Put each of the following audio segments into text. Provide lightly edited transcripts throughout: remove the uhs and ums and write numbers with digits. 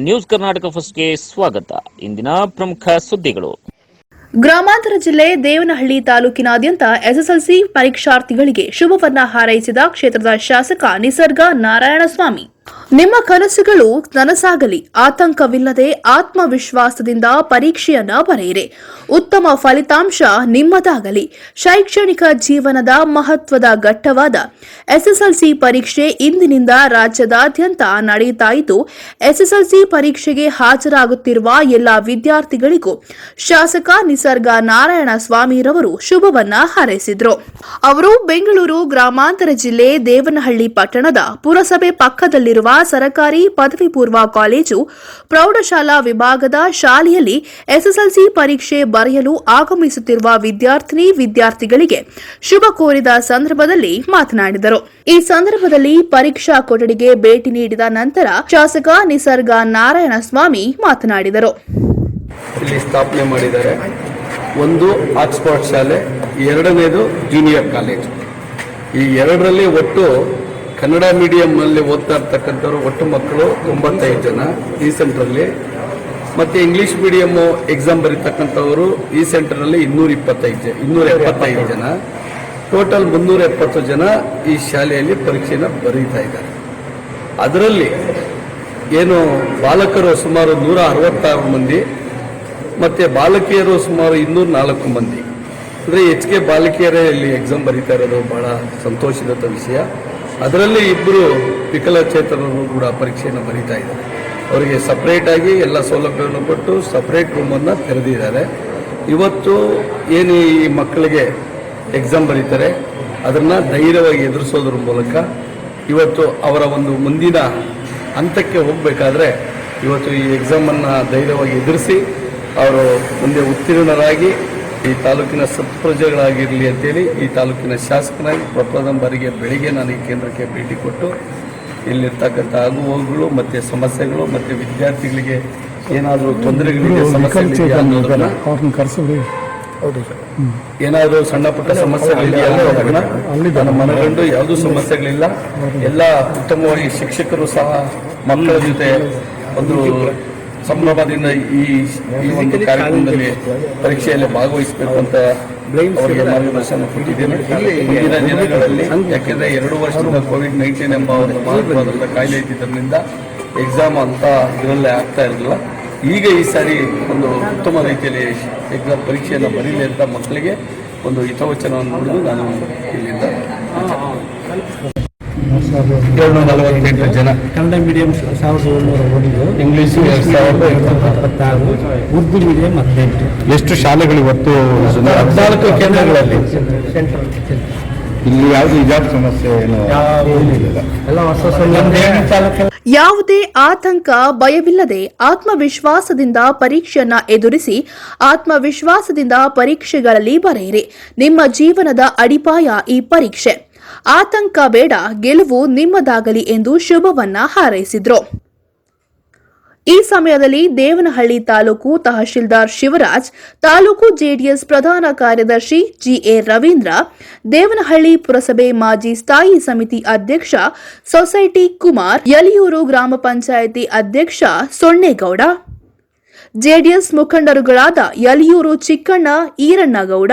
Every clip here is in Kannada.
ನ್ಯೂಸ್ ಕರ್ನಾಟಕ ಫಸ್ಟ್ಗೆ ಸ್ವಾಗತ. ಇಂದಿನ ಪ್ರಮುಖ ಸುದ್ದಿಗಳು. ಗ್ರಾಮಾಂತರ ಜಿಲ್ಲೆ ದೇವನಹಳ್ಳಿ ತಾಲೂಕಿನಾದ್ಯಂತ ಎಸ್ಎಸ್ಎಲ್ಸಿ ಪರೀಕ್ಷಾರ್ಥಿಗಳಿಗೆ ಶುಭವನ್ನ ಹಾರೈಸಿದ ಕ್ಷೇತ್ರದ ಶಾಸಕ ನಿಸರ್ಗ ನಾರಾಯಣಸ್ವಾಮಿ. ನಿಮ್ಮ ಕನಸುಗಳು ನನಸಾಗಲಿ, ಆತಂಕವಿಲ್ಲದೆ ಆತ್ಮವಿಶ್ವಾಸದಿಂದ ಪರೀಕ್ಷೆಯನ್ನ ಬರೆಯಿರಿ, ಉತ್ತಮ ಫಲಿತಾಂಶ ನಿಮ್ಮದಾಗಲಿ. ಶೈಕ್ಷಣಿಕ ಜೀವನದ ಮಹತ್ವದ ಘಟ್ಟವಾದ ಎಸ್ಎಸ್ಎಲ್ಸಿ ಪರೀಕ್ಷೆ ಇಂದಿನಿಂದ ರಾಜ್ಯದಾದ್ಯಂತ ನಡೆಯುತ್ತಾ ಇದ್ದು, ಎಸ್ಎಸ್ಎಲ್ಸಿ ಪರೀಕ್ಷೆಗೆ ಹಾಜರಾಗುತ್ತಿರುವ ಎಲ್ಲ ವಿದ್ಯಾರ್ಥಿಗಳಿಗೂ ಶಾಸಕ ನಿಸರ್ಗ ನಾರಾಯಣಸ್ವಾಮಿರವರು ಶುಭವನ್ನ ಹಾರೈಸಿದ್ರು. ಅವರು ಬೆಂಗಳೂರು ಗ್ರಾಮಾಂತರ ಜಿಲ್ಲೆ ದೇವನಹಳ್ಳಿ ಪಟ್ಟಣದ ಪುರಸಭೆ ಪಕ್ಕದಲ್ಲಿರುವ ಸರ್ಕಾರಿ ಪದವಿ ಪೂರ್ವ ಕಾಲೇಜು ಪ್ರೌಢಶಾಲಾ ವಿಭಾಗದ ಶಾಲೆಯಲ್ಲಿ ಎಸ್ಎಸ್ಎಲ್ಸಿ ಪರೀಕ್ಷೆ ಬರೆಯಲು ಆಗಮಿಸುತ್ತಿರುವ ವಿದ್ಯಾರ್ಥಿಗಳಿಗೆ ಶುಭ ಕೋರಿದ ಸಂದರ್ಭದಲ್ಲಿ ಮಾತನಾಡಿದರು. ಈ ಸಂದರ್ಭದಲ್ಲಿ ಪರೀಕ್ಷಾ ಕೊಠಡಿಗೆ ಭೇಟಿ ನೀಡಿದ ನಂತರ ಶಾಸಕ ನಿಸರ್ಗ ನಾರಾಯಣಸ್ವಾಮಿ ಮಾತನಾಡಿದರು. ಇಲ್ಲಿ ಸ್ಥಾಪನೆ ಮಾಡಿದ್ದಾರೆ. ಒಂದು ಆಕ್ಸ್ಫರ್ಡ್ ಶಾಲೆ, ಎರಡನೇದು ಜೂನಿಯರ್ ಕಾಲೇಜು. ಈ ಎರಡರಲ್ಲಿ ಒಟ್ಟು ಕನ್ನಡ ಮೀಡಿಯಂನಲ್ಲಿ ಓದ್ತಾ ಇರ್ತಕ್ಕಂಥವ್ರು ಒಟ್ಟು ಮಕ್ಕಳು 95 ಜನ ಈ ಸೆಂಟ್ರಲ್ಲಿ, ಮತ್ತು ಇಂಗ್ಲೀಷ್ ಮೀಡಿಯಮ್ಮು ಎಕ್ಸಾಮ್ ಬರೀತಕ್ಕಂಥವರು ಈ ಸೆಂಟರಲ್ಲಿ 275 ಜನ, ಟೋಟಲ್ 370 ಜನ ಈ ಶಾಲೆಯಲ್ಲಿ ಪರೀಕ್ಷೆನ ಬರೀತಾ ಇದ್ದಾರೆ. ಅದರಲ್ಲಿ ಏನು ಬಾಲಕರು ಸುಮಾರು 166 ಮಂದಿ ಮತ್ತು ಬಾಲಕಿಯರು ಸುಮಾರು 204 ಮಂದಿ. ಅಂದರೆ ಹೆಚ್ಚಿಗೆ ಬಾಲಕಿಯರೇ ಇಲ್ಲಿ ಎಕ್ಸಾಮ್ ಬರೀತಾ ಇರೋದು ಬಹಳ ಸಂತೋಷದ ವಿಷಯ. ಅದರಲ್ಲಿ 2 ವಿಕಲಚೇತನರು ಕೂಡ ಪರೀಕ್ಷೆಯನ್ನು ಬರೀತಾ ಇದ್ದಾರೆ. ಅವರಿಗೆ ಸಪ್ರೇಟಾಗಿ ಎಲ್ಲ ಸೌಲಭ್ಯವನ್ನು ಕೊಟ್ಟು ಸಪ್ರೇಟ್ ರೂಮನ್ನು ತೆರೆದಿದ್ದಾರೆ. ಇವತ್ತು ಏನು ಈ ಮಕ್ಕಳಿಗೆ ಎಕ್ಸಾಮ್ ಬರೀತಾರೆ ಅದನ್ನು ಧೈರ್ಯವಾಗಿ ಎದುರಿಸೋದ್ರ ಮೂಲಕ ಇವತ್ತು ಅವರ ಒಂದು ಮುಂದಿನ ಹಂತಕ್ಕೆ ಹೋಗಬೇಕಾದ್ರೆ ಇವತ್ತು ಈ ಎಕ್ಸಾಮನ್ನು ಧೈರ್ಯವಾಗಿ ಎದುರಿಸಿ ಅವರು ಮುಂದೆ ಉತ್ತೀರ್ಣರಾಗಿ ಈ ತಾಲೂಕಿನ ಸತ್ಪ್ರಜೆಗಳಾಗಿರಲಿ ಅಂತೇಳಿ ಈ ತಾಲೂಕಿನ ಶಾಸಕನಾಗಿ ಪ್ರಥಮ ಬಾರಿಗೆ ಬೆಳಿಗ್ಗೆ ನಾನು ಈ ಕೇಂದ್ರಕ್ಕೆ ಭೇಟಿ ಕೊಟ್ಟು ಇಲ್ಲಿರ್ತಕ್ಕಂಥ ಆಗುಹೋಗುಗಳು ಮತ್ತು ಸಮಸ್ಯೆಗಳು ಮತ್ತು ವಿದ್ಯಾರ್ಥಿಗಳಿಗೆ ಏನಾದರೂ ತೊಂದರೆಗಳಿಗೆ ಸಮಸ್ಯೆಗಳಿದೆಯಾ ಅನ್ನೋದನ್ನ ಏನಾದರೂ ಸಣ್ಣ ಪುಟ್ಟ ಸಮಸ್ಯೆಗಳಿದೆಯಾ ಅನ್ನೋದನ್ನ ಮನಗಂಡು ಯಾವುದೂ ಸಮಸ್ಯೆಗಳಿಲ್ಲ. ಎಲ್ಲ ಉತ್ತಮವಾಗಿ ಶಿಕ್ಷಕರು ಸಹ ಮಕ್ಕಳ ಜೊತೆ ಒಂದು ಸಂಭ್ರಮದಿಂದ ಈ ಒಂದು ಕಾರ್ಯಕ್ರಮದಲ್ಲಿ ಪರೀಕ್ಷೆಯಲ್ಲಿ ಭಾಗವಹಿಸಬೇಕು ಅಂತ ಅವರಿಗೆ ಮಾರ್ಗದರ್ಶನ ಕೊಟ್ಟಿದ್ದೇನೆ. ಮುಂದಿನ ದಿನಗಳಲ್ಲಿ ಯಾಕೆಂದರೆ 2 ವರ್ಷದಿಂದ ಕೋವಿಡ್-19 ಎಂಬ ಒಂದು ಮಹತ್ವವಾದಂಥ ಕಾಯಿಲೆ ಇದ್ದಿದ್ದರಿಂದ ಎಕ್ಸಾಮ್ ಅಂತ ಇದರಲ್ಲೇ ಆಗ್ತಾ ಇರಲಿಲ್ಲ. ಈಗ ಈ ಸಾರಿ ಒಂದು ಉತ್ತಮ ರೀತಿಯಲ್ಲಿ ಎಕ್ಸಾಮ್ ಪರೀಕ್ಷೆಯನ್ನು ಬರೀಲಿ ಅಂತ ಮಕ್ಕಳಿಗೆ ಒಂದು ಹಿತವಚನವನ್ನು ನೋಡಿದು ನಾನು ಇಲ್ಲಿಂದ 748 ಜನ Kannada medium 1701, English 2076, Urdu medium 18. ಎಷ್ಟು ಶಾಲೆಗಳು ಇವತ್ತು 14 ಕೇಂದ್ರಗಳಲ್ಲಿ ಇಲ್ಲಿ ಯಾವುದು ಹಿಜಾಬ್ ಸಮಸ್ಯೆ ಎಲ್ಲ ಹೊಸ ಯಾವುದೇ ಆತಂಕ ಭಯವಿಲ್ಲದೆ ಆತ್ಮವಿಶ್ವಾಸದಿಂದ ಪರೀಕ್ಷೆಯನ್ನ ಎದುರಿಸಿ ಆತ್ಮವಿಶ್ವಾಸದಿಂದ ಪರೀಕ್ಷೆಗಳಲ್ಲಿ ಬರೆಯಿರಿ. ನಿಮ್ಮ ಜೀವನದ ಅಡಿಪಾಯ ಈ ಪರೀಕ್ಷೆ. ಆತಂಕ ಬೇಡ, ಗೆಲುವು ನಿಮ್ಮದಾಗಲಿ ಎಂದು ಶುಭವನ್ನ ಹಾರೈಸಿದ್ರು. ಈ ಸಮಯದಲ್ಲಿ ದೇವನಹಳ್ಳಿ ತಾಲೂಕು ತಹಶೀಲ್ದಾರ್ ಶಿವರಾಜ್, ತಾಲೂಕು ಜೆಡಿಎಸ್ ಪ್ರಧಾನ ಕಾರ್ಯದರ್ಶಿ ಜಿಎ ರವೀಂದ್ರ, ದೇವನಹಳ್ಳಿ ಪುರಸಭೆ ಮಾಜಿ ಸ್ಥಾಯಿ ಸಮಿತಿ ಅಧ್ಯಕ್ಷ ಸೊಸೈಟಿ ಕುಮಾರ್, ಯಲಿಯೂರು ಗ್ರಾಮ ಪಂಚಾಯಿತಿ ಅಧ್ಯಕ್ಷ ಸೊಣ್ಣೇಗೌಡ, ಜೆಡಿಎಸ್ ಮುಖಂಡರುಗಳಾದ ಯಲಿಯೂರು ಚಿಕ್ಕಣ್ಣ, ಈರಣ್ಣಗೌಡ,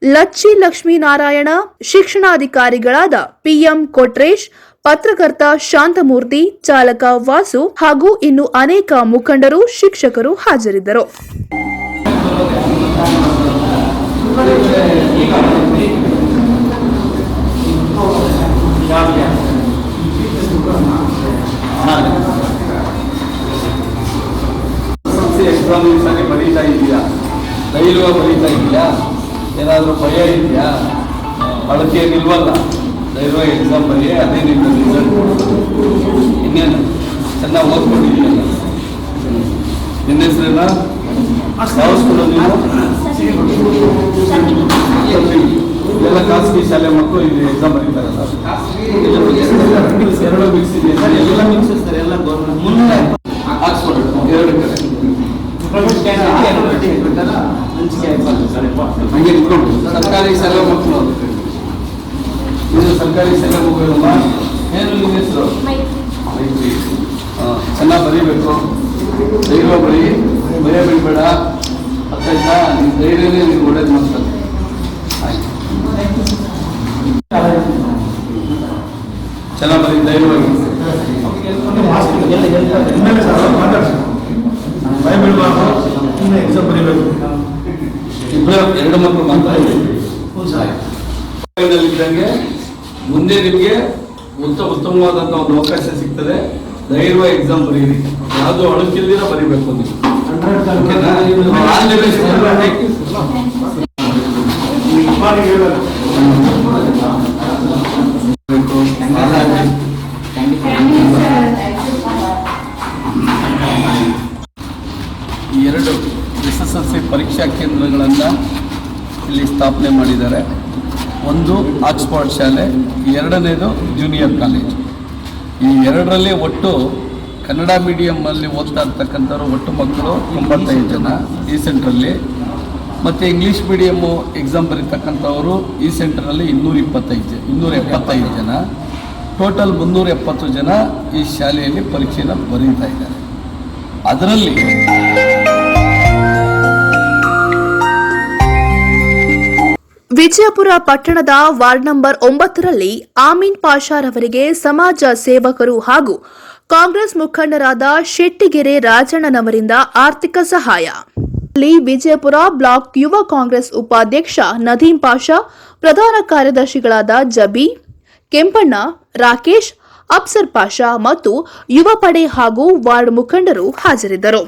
ಲಚ್ಚಿ ಲಕ್ಷ್ಮೀನಾರಾಯಣ, ಶಿಕ್ಷಣಾಧಿಕಾರಿಗಳಾದ ಪಿಎಂ ಕೊಟ್ರೇಶ್, ಪತ್ರಕರ್ತ ಶಾಂತಮೂರ್ತಿ, ಚಾಲಕ ವಾಸು ಹಾಗೂ ಇನ್ನು ಅನೇಕ ಮುಖಂಡರು, ಶಿಕ್ಷಕರು ಹಾಜರಿದ್ದರು. ಬರೀತಾ ಇದೆಯಾ, ಧೈರ್ಯವಾಗಿ ಬರೀತಾ ಇದೆಯಾ, ಏನಾದರೂ ಭಯ ಇದೆಯಾ? ಬಳಕೆ ನಿಲ್ವಲ್ಲ, ಧೈರ್ಯವಾಗಿ ಎಕ್ಸಾಮ್ ಬರೀ, ಅದೇ ನಿಮ್ಮ ರಿಸಲ್ಟ್. ಇನ್ನೇನು ಚೆನ್ನಾಗಿ ಓದ್ಕೊಂಡಿದ್ದೀಯಲ್ಲ. ನಿನ್ನ ಹೆಸರೇನ ಯಾವ ಸ್ಕೂಲು ನೀವು? ಎಲ್ಲ ಖಾಸಗಿ ಶಾಲೆ ಮಕ್ಕಳು ಇಲ್ಲಿ ಎಕ್ಸಾಮ್ ಬರೀತಾರಲ್ಲ, ಎರಡು ಮಿಕ್ಸ್ ಇದೆ. ಎಲ್ಲ ಮಿಕ್ಸ್ ಇರ್ತಾರೆ, ಎಲ್ಲ ಗೌರ್ಮೆಂಟ್ ಆಕ್ಸ್ಫರ್ಡ್ 2 ಕಡೆ ಹಂಗೆ ಇಟ್ಕೊಂಡು ಸರ್ಕಾರಿ ಶಾಲೆ ಮಕ್ಕಳು. ಇದು ಸರ್ಕಾರಿ ಶಾಲೆ ಮಕ್ಕಳಮ್ಮ. ಏನು ನಿಮ್ಮ ಹೆಸರು? ಮೈತ್ರಿ. ಚೆನ್ನಾಗಿ ಬರೀಬೇಕು, ಧೈರ್ಯ ಬರೀ, ಭಯ ಬೀಳ್ಬೇಡ. ಅರ್ಥಾಯ್ತಾ? ನಿಮ್ಮ ಧೈರ್ಯನೇ ನೀವು ಒಳ್ಳೇದು ಮಾಡ್ತಾರೆ. ಆಯ್ತು, ಚೆನ್ನಾಗಿ ಬರೀ, ಧೈರ್ಯವಾಗಿ. ಇಬ್ಬರು ಎರಡು ಮಕ್ಕಳು ಮಾತಾಡಿದ್ದಂಗೆ ಮುಂದೆ ನಿಮಗೆ ಉತ್ತಮವಾದಂಥ ಒಂದು ಅವಕಾಶ ಸಿಗ್ತದೆ. ಧೈರ್ಯವಾಗಿ ಎಕ್ಸಾಮ್ ಬರೀರಿ, ಯಾವುದು ಅಳುಕಿಲ್ದಿರ ಬರೀಬೇಕು ನೀವು. ಈ 2 SSLC ಪರೀಕ್ಷಾ ಕೇಂದ್ರಗಳನ್ನು ಇಲ್ಲಿ ಸ್ಥಾಪನೆ ಮಾಡಿದ್ದಾರೆ. ಒಂದು ಆಕ್ಸ್ಫರ್ಡ್ ಶಾಲೆ, ಎರಡನೇದು ಜೂನಿಯರ್ ಕಾಲೇಜ್. ಈ ಎರಡರಲ್ಲಿ ಒಟ್ಟು ಕನ್ನಡ ಮೀಡಿಯಮ್ಮಲ್ಲಿ ಓದ್ತಾ ಇರ್ತಕ್ಕಂಥವ್ರು ಒಟ್ಟು ಮಕ್ಕಳು 95 ಜನ ಈ ಸೆಂಟ್ರಲ್ಲಿ, ಮತ್ತು ಇಂಗ್ಲೀಷ್ ಮೀಡಿಯಮ್ಮು ಎಕ್ಸಾಮ್ ಬರೀತಕ್ಕಂಥವರು ಈ ಸೆಂಟ್ರಲ್ಲಿ 275 ಜನ, ಟೋಟಲ್ 370 ಜನ ಈ ಶಾಲೆಯಲ್ಲಿ ಪರೀಕ್ಷೆಯನ್ನು ಬರೀತಾ ಇದ್ದಾರೆ. ಅದರಲ್ಲಿ ವಿಜಯಪುರ ಪಟ್ಟಣದ ವಾರ್ಡ್ ನಂಬರ್ 9ರಲ್ಲಿ ಆಮೀನ್ ಪಾಷಾರವರಿಗೆ ಸಮಾಜ ಸೇವಕರು ಹಾಗೂ ಕಾಂಗ್ರೆಸ್ ಮುಖಂಡರಾದ ಶೆಟ್ಟಿಗೆರೆ ರಾಜಣ್ಣನವರಿಂದ ಆರ್ಥಿಕ ಸಹಾಯ. ವಿಜಯಪುರ ಬ್ಲಾಕ್ ಯುವ ಕಾಂಗ್ರೆಸ್ ಉಪಾಧ್ಯಕ್ಷ ನದೀಂ ಪಾಷಾ, ಪ್ರಧಾನ ಕಾರ್ಯದರ್ಶಿಗಳಾದ ಜಬಿ, ಕೆಂಪಣ್ಣ, ರಾಕೇಶ್, ಅಫ್ಸರ್ ಪಾಷಾ ಮತ್ತು ಯುವ ಪಡೆ ಹಾಗೂ ವಾರ್ಡ್ ಮುಖಂಡರು ಹಾಜರಿದ್ದರು.